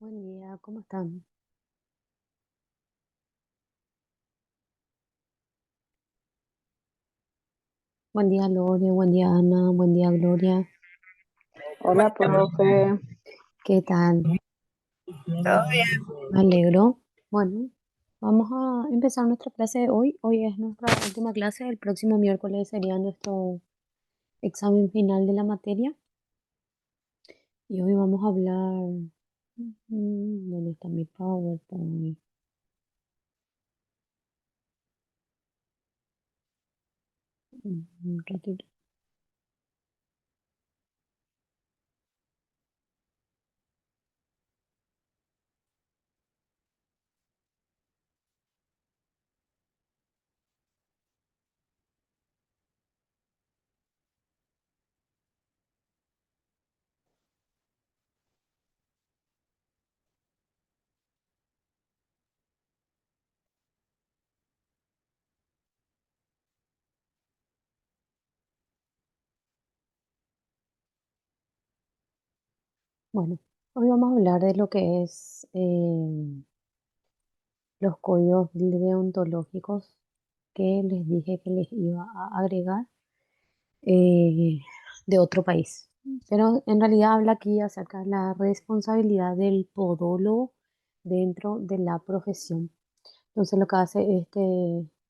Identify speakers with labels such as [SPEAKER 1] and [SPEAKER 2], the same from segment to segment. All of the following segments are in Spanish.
[SPEAKER 1] Buen día, ¿cómo están? Buen día, Lore, buen día, Ana, buen día, Gloria.
[SPEAKER 2] Hola, profe.
[SPEAKER 1] ¿Qué tal?
[SPEAKER 2] ¿Todo bien?
[SPEAKER 1] Me alegro. Bueno, vamos a empezar nuestra clase de hoy. Hoy es nuestra última clase. El próximo miércoles sería nuestro examen final de la materia. Y hoy vamos a hablar. ¿Dónde está mi PowerPoint? Un ratito. Bueno, hoy vamos a hablar de lo que es los códigos deontológicos que les dije que les iba a agregar eh, de otro país. Pero en realidad habla aquí acerca de la responsabilidad del podólogo dentro de la profesión. Entonces lo que hace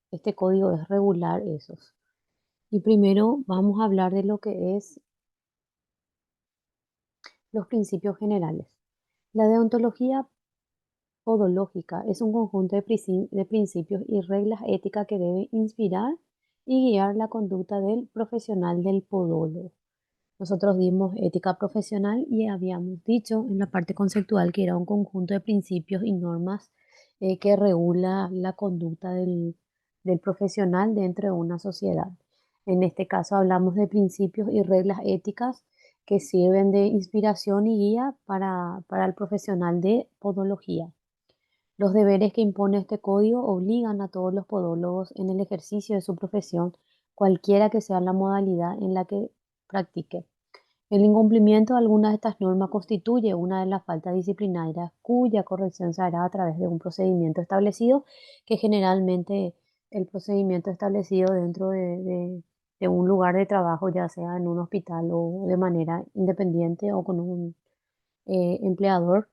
[SPEAKER 1] este código es regular esos. Y primero vamos a hablar de lo que es los principios generales. La deontología podológica es un conjunto de principios y reglas éticas que debe inspirar y guiar la conducta del profesional del podólogo. Nosotros dimos ética profesional y habíamos dicho en la parte conceptual que era un conjunto de principios y normas que regula la conducta del profesional dentro de una sociedad. En este caso hablamos de principios y reglas éticas que sirven de inspiración y guía para el profesional de podología. Los deberes que impone este código obligan a todos los podólogos en el ejercicio de su profesión, cualquiera que sea la modalidad en la que practique. El incumplimiento de alguna de estas normas constituye una de las faltas disciplinarias cuya corrección se hará a través de un procedimiento establecido, que generalmente el procedimiento establecido dentro de un lugar de trabajo, ya sea en un hospital o de manera independiente o con un empleador,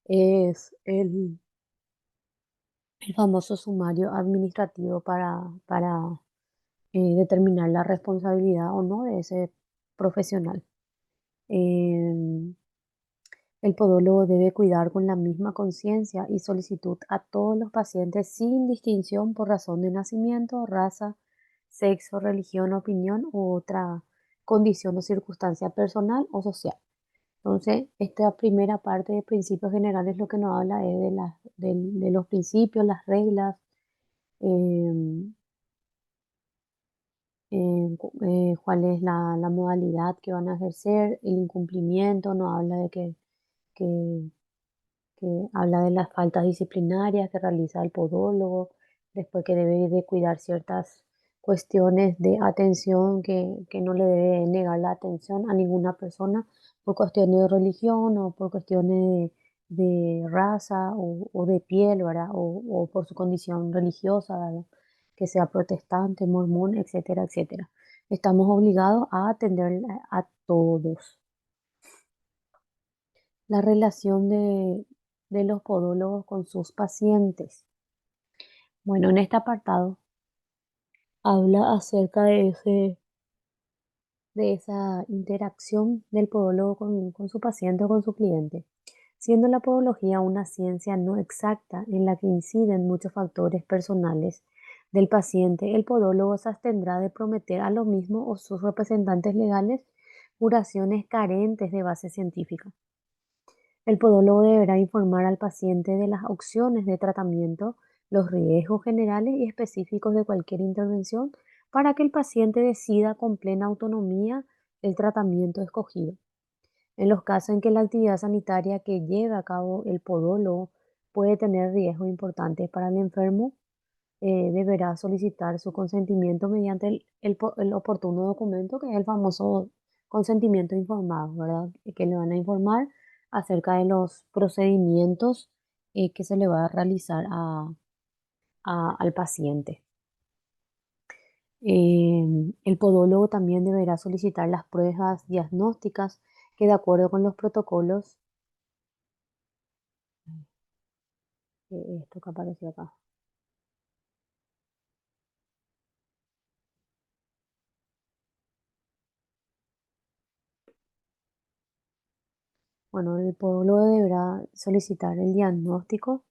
[SPEAKER 1] es el famoso sumario administrativo para determinar la responsabilidad o no de ese profesional. Em, El podólogo debe cuidar con la misma conciencia y solicitud a todos los pacientes sin distinción por razón de nacimiento, raza, sexo, religión, opinión u otra condición o circunstancia personal o social. Entonces, esta primera parte de principios generales lo que nos habla es de los principios, las reglas, em, cuál es la modalidad que van a ejercer, el incumplimiento, nos habla de que que habla de las faltas disciplinarias que realiza el podólogo, después que debe de cuidar ciertas cuestiones de atención, que no le debe negar la atención a ninguna persona por cuestiones de religión o por cuestiones de raza o de piel, ¿verdad? O por su condición religiosa, ¿verdad? Que sea protestante, mormón, etcétera, etcétera. Estamos obligados a atender a todos. La relación de los podólogos con sus pacientes. Bueno, en este apartado habla acerca de esa interacción del podólogo con su paciente o con su cliente, siendo la podología una ciencia no exacta en la que inciden muchos factores personales del paciente. El podólogo se abstendrá de prometer a lo mismo o sus representantes legales curaciones carentes de base científica. El podólogo deberá informar al paciente de las opciones de tratamiento, los riesgos generales y específicos de cualquier intervención para que el paciente decida con plena autonomía el tratamiento escogido. En los casos en que la actividad sanitaria que lleve a cabo el podólogo puede tener riesgos importantes para el enfermo, deberá solicitar su consentimiento mediante el oportuno documento, que es el famoso consentimiento informado, ¿verdad? Que le van a informar acerca de los procedimientos que se le va a realizar al paciente. El podólogo también deberá solicitar las pruebas diagnósticas que de acuerdo con los protocolos, esto que apareció acá. Bueno, el podólogo deberá solicitar el diagnóstico,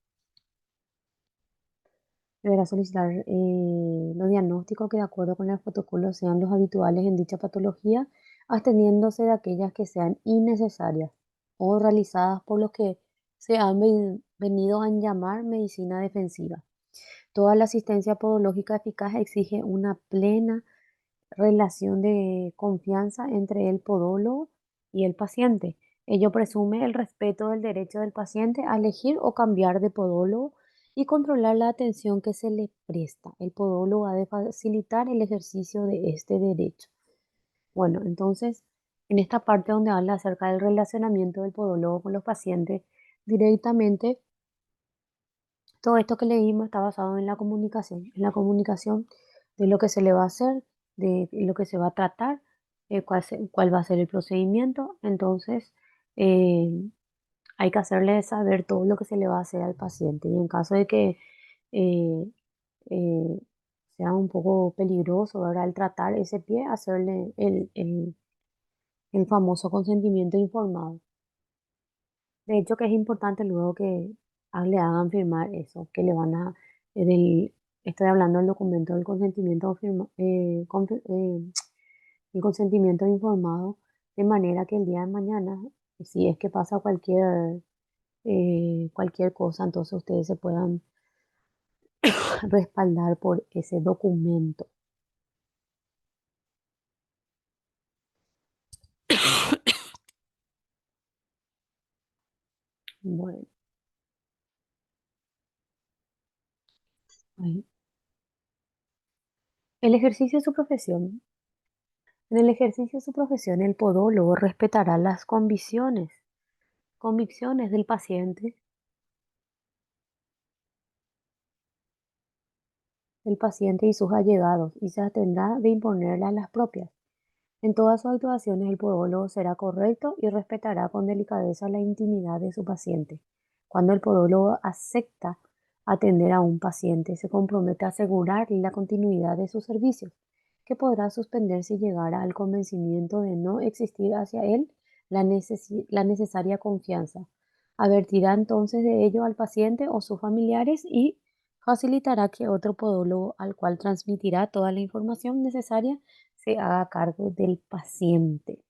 [SPEAKER 1] deberá solicitar los diagnósticos que de acuerdo con el protocolo sean los habituales en dicha patología, absteniéndose de aquellas que sean innecesarias o realizadas por los que se han venido a llamar medicina defensiva. Toda la asistencia podológica eficaz exige una plena relación de confianza entre el podólogo y el paciente. Ello presume el respeto del derecho del paciente a elegir o cambiar de podólogo y controlar la atención que se le presta. El podólogo ha de facilitar el ejercicio de este derecho. Bueno, entonces, en esta parte donde habla acerca del relacionamiento del podólogo con los pacientes, directamente todo esto que leímos está basado en la comunicación de lo que se le va a hacer, de lo que se va a tratar, cuál va a ser el procedimiento. Entonces, eh, hay que hacerle saber todo lo que se le va a hacer al paciente. Y en caso de que eh, eh, sea un poco peligroso, ¿verdad? El tratar ese pie, hacerle el famoso consentimiento informado. De hecho, que es importante luego que le hagan firmar eso, que le van a, estoy hablando del documento del consentimiento, el consentimiento informado, de manera que el día de mañana, si es que pasa cualquier cosa, entonces ustedes se puedan respaldar por ese documento. Bueno, ahí. El ejercicio de su profesión. En el ejercicio de su profesión, el podólogo respetará las convicciones del paciente y sus allegados, y se abstendrá de imponerle las propias. En todas sus actuaciones, el podólogo será correcto y respetará con delicadeza la intimidad de su paciente. Cuando el podólogo acepta atender a un paciente, se compromete a asegurarle la continuidad de sus servicios, que podrá suspender si llegara al convencimiento de no existir hacia él la necesaria confianza. Advertirá entonces de ello al paciente o sus familiares y facilitará que otro podólogo al cual transmitirá toda la información necesaria se haga cargo del paciente.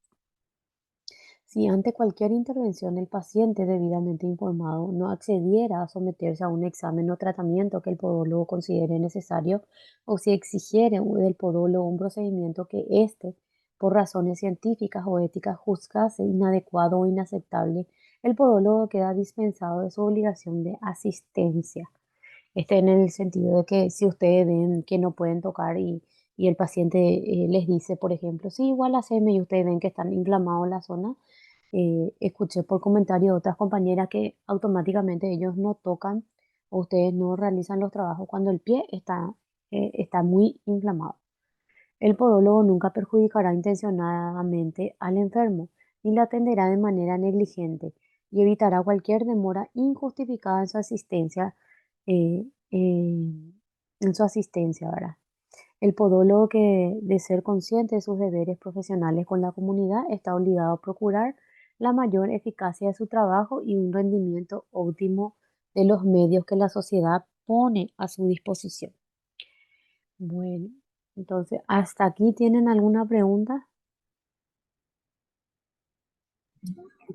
[SPEAKER 1] Si ante cualquier intervención el paciente debidamente informado no accediera a someterse a un examen o tratamiento que el podólogo considere necesario, o si exigiere del podólogo un procedimiento que éste, por razones científicas o éticas, juzgase inadecuado o inaceptable, el podólogo queda dispensado de su obligación de asistencia. En el sentido de que si ustedes ven que no pueden tocar y el paciente les dice, por ejemplo, sí, igual haceme y ustedes ven que están inflamados la zona, escuché por comentario de otras compañeras que automáticamente ellos no tocan o ustedes no realizan los trabajos cuando el pie está muy inflamado. El podólogo nunca perjudicará intencionadamente al enfermo ni le atenderá de manera negligente y evitará cualquier demora injustificada eh, eh, en su asistencia, ¿verdad? El podólogo que, de ser consciente de sus deberes profesionales con la comunidad, está obligado a procurar la mayor eficacia de su trabajo y un rendimiento óptimo de los medios que la sociedad pone a su disposición. Bueno, entonces, ¿hasta aquí tienen alguna pregunta?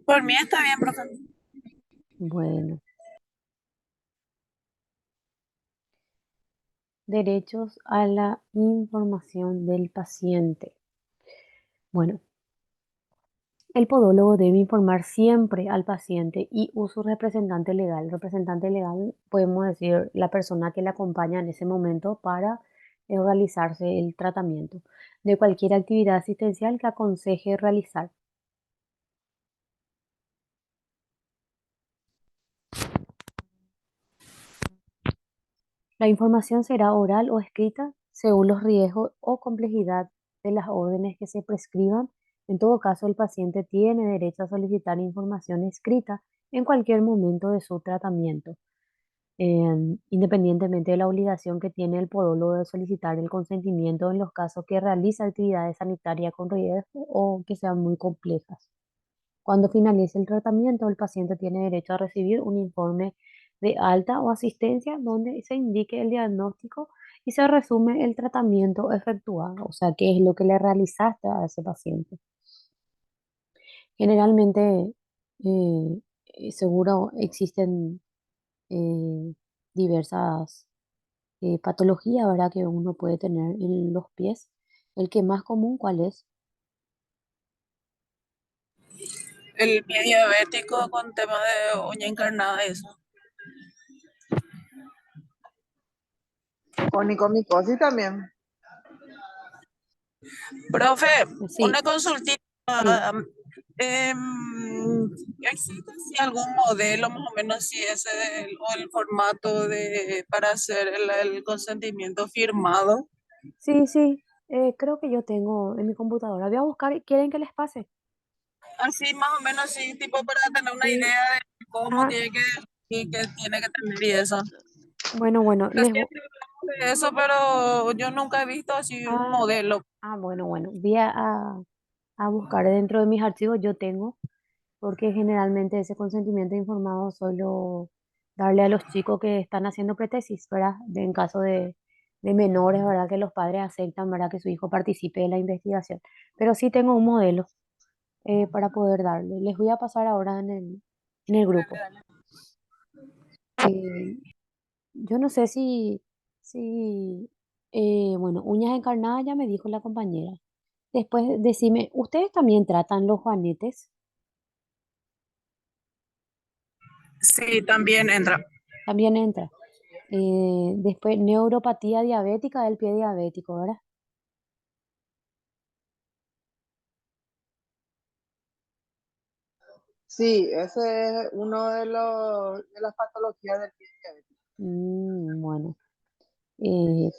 [SPEAKER 2] Por mí está bien, profe.
[SPEAKER 1] Bueno, derechos a la información del paciente. Bueno, el podólogo debe informar siempre al paciente y su representante legal. Representante legal, podemos decir, la persona que le acompaña en ese momento para realizarse el tratamiento de cualquier actividad asistencial que aconseje realizar. La información será oral o escrita según los riesgos o complejidad de las órdenes que se prescriban. En todo caso, el paciente tiene derecho a solicitar información escrita en cualquier momento de su tratamiento, independientemente de la obligación que tiene el podólogo de solicitar el consentimiento en los casos que realiza actividades sanitarias con riesgo o que sean muy complejas. Cuando finalice el tratamiento, el paciente tiene derecho a recibir un informe de alta o asistencia donde se indique el diagnóstico y se resume el tratamiento efectuado, o sea, qué es lo que le realizaste a ese paciente. Generalmente, seguro existen eh, diversas patologías, ¿verdad? Que uno puede tener en los pies. El que más común, ¿cuál es?
[SPEAKER 2] El pie diabético con tema de uña encarnada, eso.
[SPEAKER 3] Onicomicosis también.
[SPEAKER 2] Profe,
[SPEAKER 1] Sí,
[SPEAKER 2] una consultita.
[SPEAKER 1] sí.
[SPEAKER 2] ¿Existe si algún modelo más o menos si ese o el formato de para hacer el consentimiento firmado?
[SPEAKER 1] Sí, sí, creo que yo tengo en mi computadora. Voy a buscar, ¿quieren que les pase?
[SPEAKER 2] Así más o menos sí, tipo para tener una
[SPEAKER 1] Sí.
[SPEAKER 2] idea de cómo
[SPEAKER 1] Ah,
[SPEAKER 2] tiene que y qué tiene que tener y eso.
[SPEAKER 1] bueno, bueno,
[SPEAKER 2] Porque siempre hablamos de eso, pero yo nunca he visto así un
[SPEAKER 1] ah,
[SPEAKER 2] modelo.
[SPEAKER 1] bueno, bueno, voy a buscar dentro de mis archivos, yo tengo, porque generalmente ese consentimiento informado solo darle a los chicos que están haciendo pretesis, ¿verdad? En caso de menores, ¿verdad? Que los padres aceptan, ¿verdad? Que su hijo participe de la investigación. Pero sí tengo un modelo para poder darle. Les voy a pasar ahora en el grupo. Eh, yo no sé si bueno, uñas encarnadas ya me dijo la compañera. Después decime, ¿ustedes también tratan los juanetes?
[SPEAKER 2] Sí, también entra.
[SPEAKER 1] También entra. Después, neuropatía diabética del pie diabético, ¿verdad?
[SPEAKER 3] Sí, ese es uno de las patologías del pie diabético.
[SPEAKER 1] Bueno,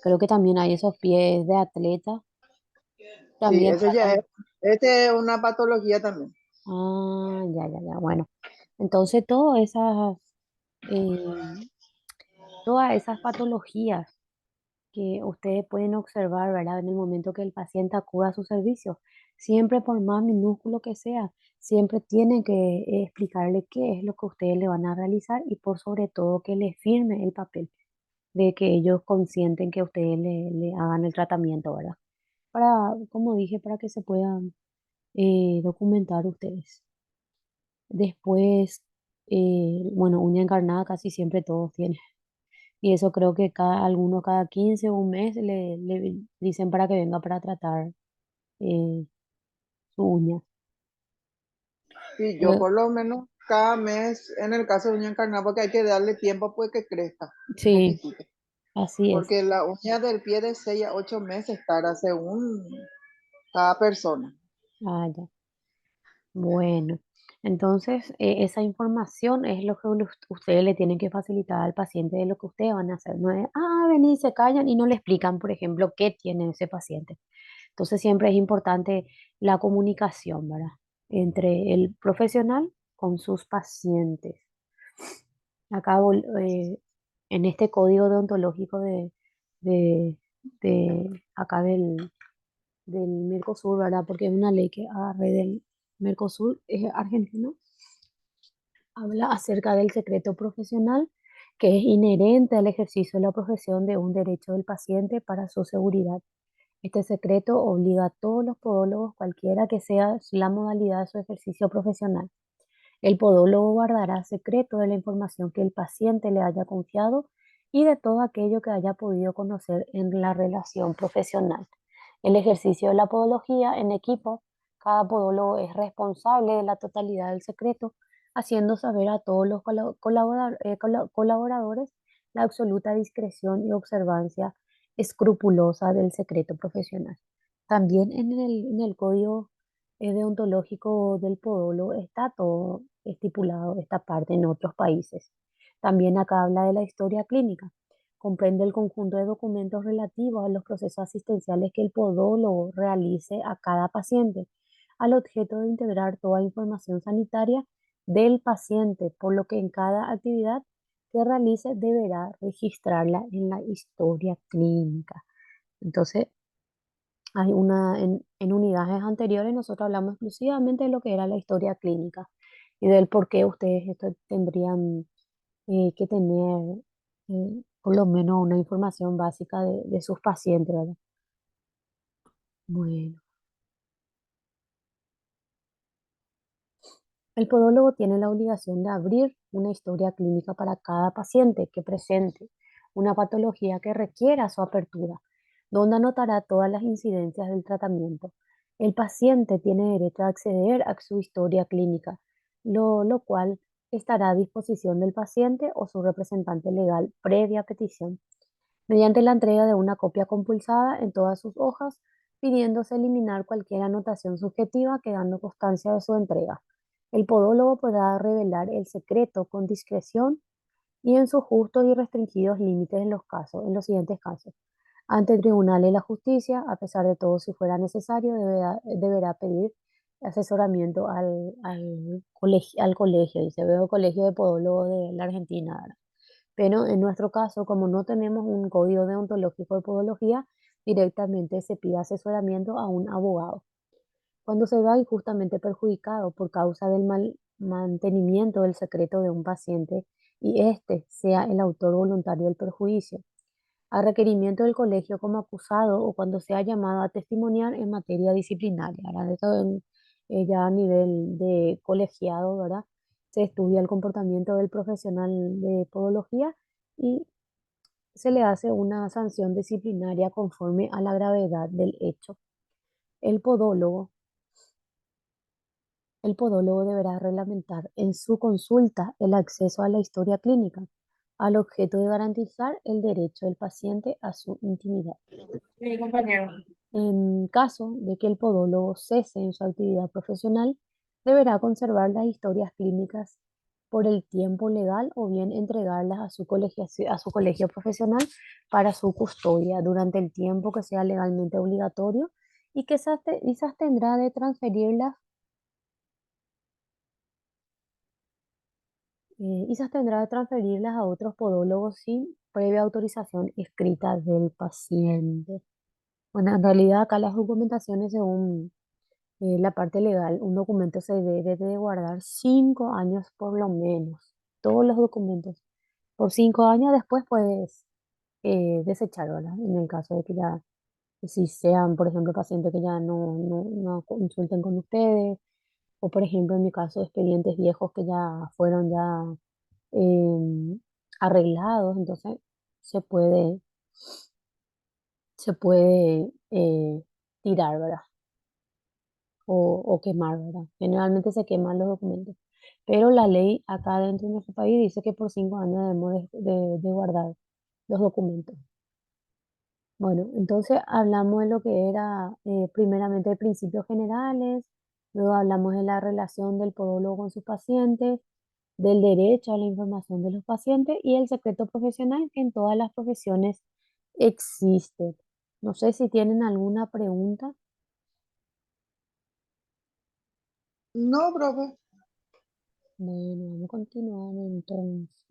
[SPEAKER 1] creo que también hay esos pies de atleta.
[SPEAKER 3] Sí,
[SPEAKER 1] También
[SPEAKER 3] ese ya es,
[SPEAKER 1] tratan.
[SPEAKER 3] este es una patología también.
[SPEAKER 1] Ah, ya, ya, ya. Bueno, entonces eh, todas esas patologías que ustedes pueden observar, ¿verdad? En el momento que el paciente acuda a su servicio, siempre por más minúsculo que sea, siempre tienen que explicarle qué es lo que ustedes le van a realizar y por sobre todo que le firme el papel de que ellos consienten que ustedes le hagan el tratamiento, ¿verdad? Para, como dije, para que se puedan documentar ustedes. Después, bueno, uña encarnada casi siempre todos tienen. Y eso creo que algunos cada 15 o un mes le dicen para que venga para tratar eh, su uña.
[SPEAKER 3] Sí, yo
[SPEAKER 1] Lue-
[SPEAKER 3] por lo menos cada mes, en el caso de uña encarnada, porque hay que darle tiempo pues que crezca un
[SPEAKER 1] sí,
[SPEAKER 3] poquitito.
[SPEAKER 1] así es.
[SPEAKER 3] Porque la uña del pie de 6 a 8 meses tarda según cada persona.
[SPEAKER 1] Ah, ya. Bueno, entonces esa información es lo que ustedes le tienen que facilitar al paciente de lo que ustedes van a hacer. No es, vení, se callan y no le explican, por ejemplo, qué tiene ese paciente. Entonces siempre es importante la comunicación, ¿verdad? Entre el profesional con sus pacientes. Acá en este código deontológico de, de acá del Mercosur, ¿verdad? Porque es una ley que agarré del Mercosur, es argentino, habla acerca del secreto profesional que es inherente al ejercicio de la profesión de un derecho del paciente para su seguridad. Este secreto obliga a todos los podólogos, cualquiera que sea la modalidad de su ejercicio profesional. El podólogo guardará secreto de la información que el paciente le haya confiado y de todo aquello que haya podido conocer en la relación profesional. El ejercicio de la podología en equipo, cada podólogo es responsable de la totalidad del secreto, haciendo saber a todos los colaboradores la absoluta discreción y observancia escrupulosa del secreto profesional. También en el código deontológico del podólogo está todo estipulado, esta parte en otros países. También acá habla de la historia clínica. comprende el conjunto de documentos relativos a los procesos asistenciales que el podólogo realice a cada paciente, al objeto de integrar toda información sanitaria del paciente, por lo que en cada actividad que realice deberá registrarla en la historia clínica. Entonces, en unidades anteriores nosotros hablamos exclusivamente de lo que era la historia clínica y del por qué ustedes esto tendrían que tener por lo menos una información básica de sus pacientes, ¿verdad? Bueno, el podólogo tiene la obligación de abrir una historia clínica para cada paciente que presente una patología que requiera su apertura, donde anotará todas las incidencias del tratamiento. El paciente tiene derecho a acceder a su historia clínica, lo cual estará a disposición del paciente o su representante legal previa petición, mediante la entrega de una copia compulsada en todas sus hojas, pidiéndose eliminar cualquier anotación subjetiva quedando constancia de su entrega. El podólogo podrá revelar el secreto con discreción y en sus justos y restringidos límites en los siguientes casos. Ante el Tribunal de la Justicia, a pesar de todo, si fuera necesario, deberá pedir asesoramiento al colegio, dice, veo Colegio de Podólogos de la Argentina, ¿verdad? Pero en nuestro caso, como no tenemos un código deontológico de podología, directamente se pide asesoramiento a un abogado. Cuando se va injustamente perjudicado por causa del mal mantenimiento del secreto de un paciente y éste sea el autor voluntario del perjuicio, a requerimiento del colegio como acusado o cuando sea llamado a testimoniar en materia disciplinaria. Ahora, ya a nivel de colegiado, ¿verdad? Se estudia el comportamiento del profesional de podología y se le hace una sanción disciplinaria conforme a la gravedad del hecho. El podólogo El podólogo deberá reglamentar en su consulta el acceso a la historia clínica, al objeto de garantizar el derecho del paciente a su intimidad.
[SPEAKER 2] Sí, compañero.
[SPEAKER 1] En caso de que el podólogo cese en su actividad profesional, deberá conservar las historias clínicas por el tiempo legal o bien entregarlas a su colegio profesional para su custodia durante el tiempo que sea legalmente obligatorio y se abstendrá de transferirlas y se abstendrá de transferirlas a otros podólogos sin previa autorización escrita del paciente. Bueno, en realidad acá las documentaciones, según la parte legal, un documento se debe de guardar 5 años por lo menos. Todos los documentos. Por 5 años después puedes desechar, ¿verdad? En el caso de que ya, si sean, por ejemplo, pacientes que ya no consulten con ustedes, o por ejemplo, en mi caso, expedientes viejos que ya fueron ya em, arreglados, entonces se puede, se puede tirar, ¿verdad? O quemar, ¿verdad? Generalmente se queman los documentos, pero la ley acá dentro de nuestro país dice que por 5 años debemos de guardar los documentos. Bueno, entonces hablamos de lo que era primeramente de principios generales, luego hablamos de la relación del podólogo con sus pacientes, del derecho a la información de los pacientes y el secreto profesional que en todas las profesiones existe. No sé si tienen alguna pregunta.
[SPEAKER 3] No, profe.
[SPEAKER 1] Bueno, vamos a continuar entonces.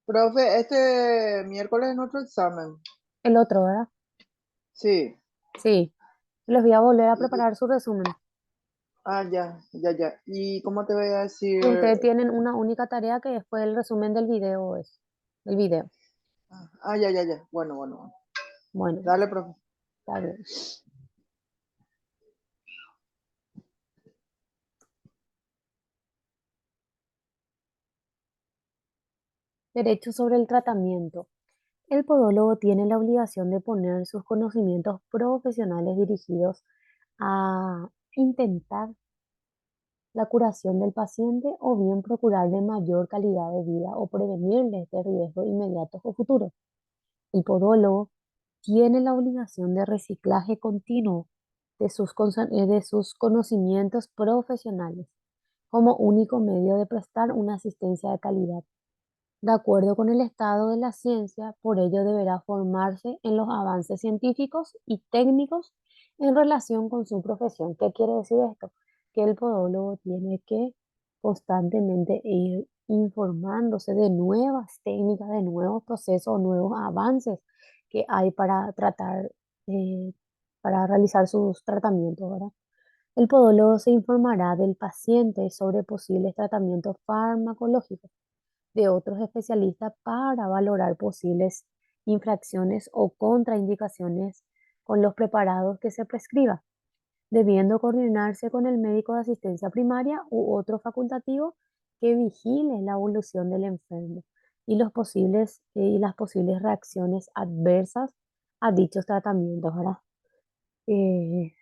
[SPEAKER 3] Profe, este miércoles es nuestro examen.
[SPEAKER 1] El otro, ¿verdad?
[SPEAKER 3] Sí.
[SPEAKER 1] Sí. Les voy a volver a preparar su resumen.
[SPEAKER 3] Ah, ya, ya, ya. ¿Y cómo te voy a decir?
[SPEAKER 1] Y ustedes tienen una única tarea que es el resumen del video, el video.
[SPEAKER 3] Ah, ya, ya, ya. Bueno, bueno, bueno.
[SPEAKER 1] Bueno,
[SPEAKER 3] Dale, profe.
[SPEAKER 1] está bien. Derecho sobre el tratamiento. El podólogo tiene la obligación de poner sus conocimientos profesionales dirigidos a intentar la curación del paciente o bien procurarle mayor calidad de vida o prevenirle de riesgos inmediatos o futuros. El podólogo tiene la obligación de reciclaje continuo de sus conocimientos profesionales como único medio de prestar una asistencia de calidad. De acuerdo con el estado de la ciencia, por ello deberá formarse en los avances científicos y técnicos en relación con su profesión. ¿Qué quiere decir esto? Que el podólogo tiene que constantemente ir informándose de nuevas técnicas, de nuevos procesos, nuevos avances que hay para tratar, eh, para realizar sus tratamientos, ¿verdad? El podólogo se informará del paciente sobre posibles tratamientos farmacológicos de otros especialistas para valorar posibles infracciones o contraindicaciones con los preparados que se prescriba, debiendo coordinarse con el médico de asistencia primaria u otro facultativo que vigile la evolución del enfermo y y las posibles reacciones adversas a dichos tratamientos, ¿verdad? Eh,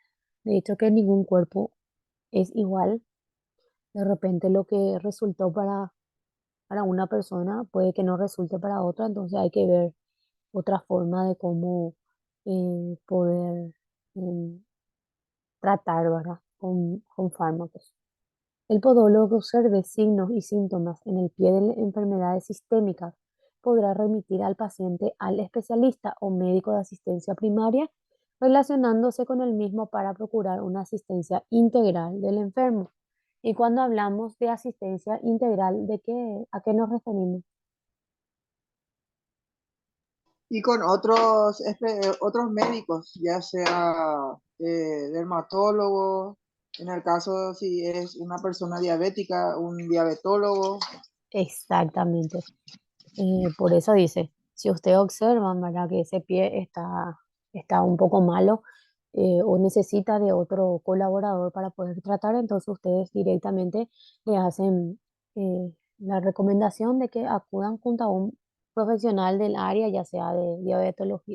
[SPEAKER 1] de hecho, que ningún cuerpo es igual. De repente lo que resultó para una persona puede que no resulte para otra, entonces hay que ver otra forma de cómo poder em, tratar, ¿verdad? Con fármacos. El podólogo que observe signos y síntomas en el pie de enfermedades sistémicas podrá remitir al paciente al especialista o médico de asistencia primaria relacionándose con el mismo para procurar una asistencia integral del enfermo. Y cuando hablamos de asistencia integral, ¿a qué nos referimos?
[SPEAKER 3] Y con otros médicos, ya sea dermatólogos, en el caso si es una persona diabética, un diabetólogo.
[SPEAKER 1] Exactamente. Por eso dice, si usted observa, ¿verdad? Que ese pie está un poco malo o necesita de otro colaborador para poder tratar, entonces ustedes directamente le hacen la recomendación de que acudan junto a un profesional del área, ya sea diabetología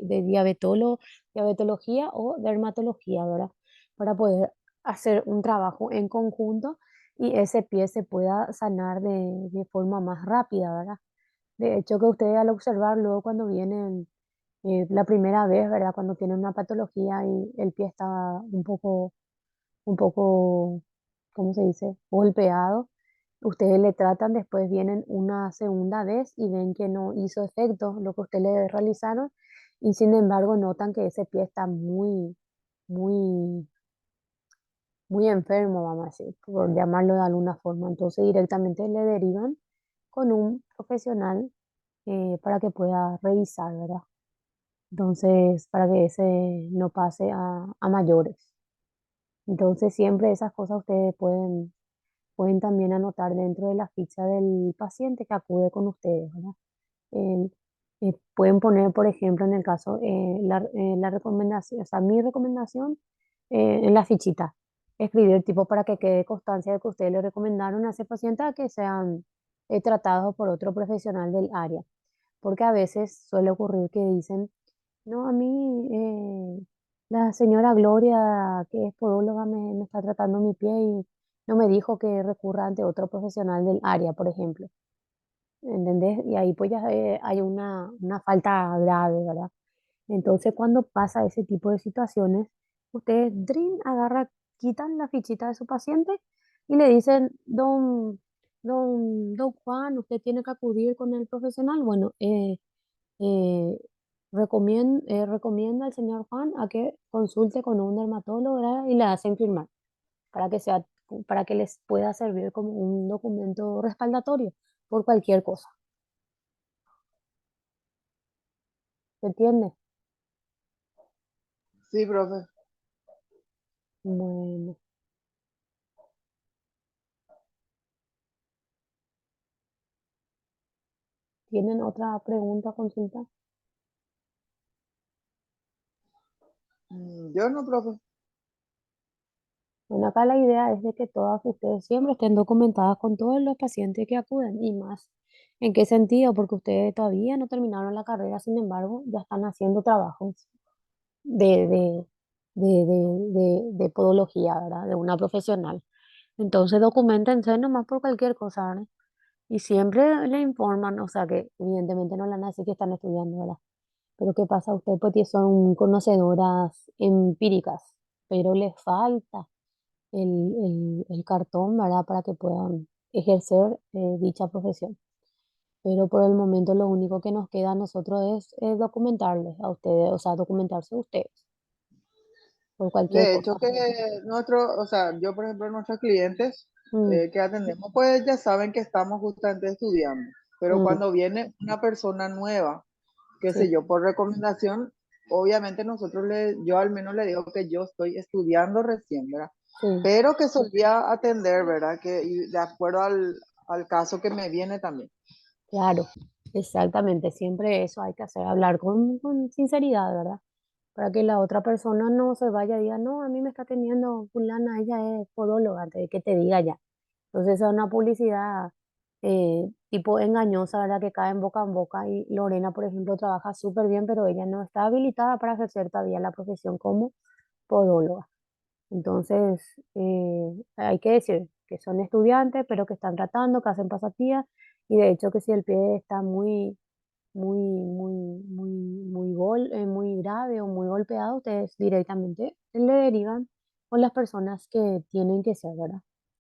[SPEAKER 1] o dermatología, ¿verdad? Para poder hacer un trabajo en conjunto y ese pie se pueda sanar de forma más rápida, ¿verdad? De hecho, que ustedes al observar luego cuando vienen la primera vez, ¿verdad? Cuando tienen una patología y el pie está un poco, ¿cómo se dice? Golpeado, ustedes le tratan, después vienen una segunda vez y ven que no hizo efecto lo que ustedes le realizaron y sin embargo notan que ese pie está muy, muy enfermo, vamos a decir, por llamarlo de alguna forma. Entonces directamente le derivan con un profesional para que pueda revisar, ¿verdad? Entonces, para que ese no pase a mayores. Entonces, siempre esas cosas ustedes pueden también anotar dentro de la ficha del paciente que acude con ustedes, ¿verdad? Eh, pueden poner, por ejemplo, en el caso, la recomendación, o sea, mi recomendación en la fichita, escribir tipo para que quede constancia de que ustedes le recomendaron a ese paciente a que sean tratados por otro profesional del área. Porque a veces suele ocurrir que dicen, no, a mí la señora Gloria, que es podóloga, me está tratando mi pie y no me dijo que recurra ante otro profesional del área, por ejemplo. ¿Entendés? Y ahí pues ya hay una falta grave, ¿verdad? Entonces cuando pasa ese tipo de situaciones, ustedes, Drin, agarra, quitan la fichita de su paciente y le dicen, don Juan, usted tiene que acudir con el profesional. Bueno, eh, recomienda al señor Juan a que consulte con un dermatólogo, ¿verdad? Y le hacen firmar para que les pueda servir como un documento respaldatorio por cualquier cosa. ¿Se entiende?
[SPEAKER 3] Sí, profe.
[SPEAKER 1] Bueno, ¿tienen otra pregunta, consulta?
[SPEAKER 3] Yo no, profe.
[SPEAKER 1] Bueno, acá la idea es de que todas ustedes siempre estén documentadas con todos los pacientes que acuden y más. ¿En qué sentido? Porque ustedes todavía no terminaron la carrera, sin embargo, ya están haciendo trabajos de, de, de podología, ¿verdad? De una profesional. Entonces, documentense nomás por cualquier cosa, ¿verdad? Y siempre le informan, o sea que evidentemente no le van a decir que están estudiando, ¿verdad? Pero ¿qué pasa? Ustedes pues son conocedoras empíricas, pero les falta el cartón, ¿verdad? Para que puedan ejercer dicha profesión. pero por el momento lo único que nos queda a nosotros es documentarles a ustedes, o sea, documentarse ustedes por cualquier
[SPEAKER 3] De
[SPEAKER 1] cosa.
[SPEAKER 3] hecho que o sea, yo por ejemplo, nuestros clientes
[SPEAKER 1] Mm,
[SPEAKER 3] que atendemos, pues ya saben que estamos justamente estudiando, pero
[SPEAKER 1] mm,
[SPEAKER 3] cuando viene una persona nueva, qué
[SPEAKER 1] sí,
[SPEAKER 3] sé yo, por recomendación, obviamente yo al menos le digo que yo estoy estudiando recién, ¿verdad?
[SPEAKER 1] sí,
[SPEAKER 3] Pero que solía atender, ¿verdad? Y de acuerdo al caso que me viene también.
[SPEAKER 1] claro, exactamente, siempre eso hay que hacer, hablar con sinceridad, ¿verdad? Para que la otra persona no se vaya y diga, no, a mí me está atendiendo fulana, ella es podóloga, antes de que te diga ya. Entonces es una publicidad tipo engañosa, ¿verdad? Que cae en boca y Lorena, por ejemplo, trabaja súper bien, pero ella no está habilitada para ejercer todavía la profesión como podóloga. Entonces hay que decir que son estudiantes, pero que están tratando, que hacen pasatías y de hecho que si el pie está muy grave o muy golpeado, ustedes directamente le derivan con las personas que tienen que ser, ¿verdad?